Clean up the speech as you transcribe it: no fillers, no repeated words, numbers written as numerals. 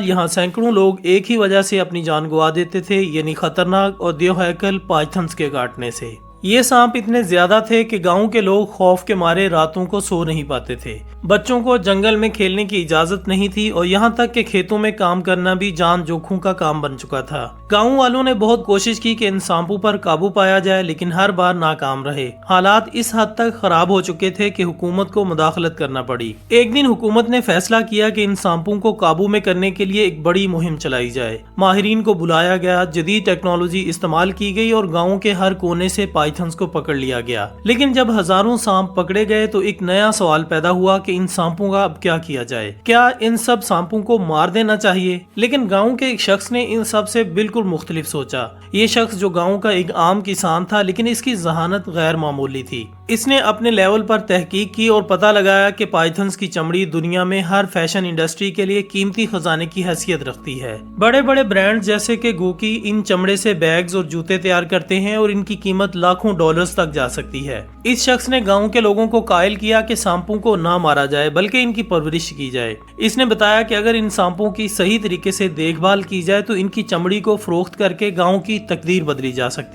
यहाँ सैकड़ों लोग एक ही वजह से अपनी जान गंवा देते थे, यानी खतरनाक और देवहैकल पाइथन्स के काटने से। ये सांप इतने ज्यादा थे कि गांव के लोग खौफ के मारे रातों को सो नहीं पाते थे। बच्चों को जंगल में खेलने की इजाजत नहीं थी और यहाँ तक कि खेतों में काम करना भी जान जोखों का काम बन चुका था। गांव वालों ने बहुत कोशिश की कि इन सांपों पर काबू पाया जाए, लेकिन हर बार नाकाम रहे। हालात इस हद तक खराब हो चुके थे कि हुकूमत को मुदाखलत करना पड़ी। एक दिन हुकूमत ने फैसला किया कि इन सांपों को काबू में करने के लिए एक बड़ी मुहिम चलाई जाए। माहिरीन को बुलाया गया, जदीद टेक्नोलॉजी इस्तेमाल की गई और गाँव के हर कोने से पाइथन्स को पकड़ लिया गया। लेकिन जब हजारों सांप पकड़े गए तो एक नया सवाल पैदा हुआ कि इन सांपों का अब क्या किया जाए। क्या इन सब सांपों को मार देना चाहिए? लेकिन गांव के एक शख्स ने इन सब से बिल्कुल मुख्तलिफ सोचा। ये शख्स जो गांव का एक आम किसान था, लेकिन इसकी जहानत गैर मामूली थी। इसने अपने लेवल पर तहकीक की और पता लगाया कि पाइथन्स की चमड़ी दुनिया में हर फैशन इंडस्ट्री के लिए कीमती खजाने की हैसियत रखती है। बड़े बड़े ब्रांड जैसे कि गुकी इन चमड़े से बैग्स और जूते तैयार करते हैं और इनकी कीमत लाखों डॉलर्स तक जा सकती है। इस शख्स ने गांव के लोगों को कायल किया कि सांपों को ना मारा जाए बल्कि इनकी परवरिश की जाए। इसने बताया कि अगर इन सांपों की सही तरीके से देखभाल की जाए तो इनकी चमड़ी को फरोख्त करके गांव की तकदीर बदली जा सकती है।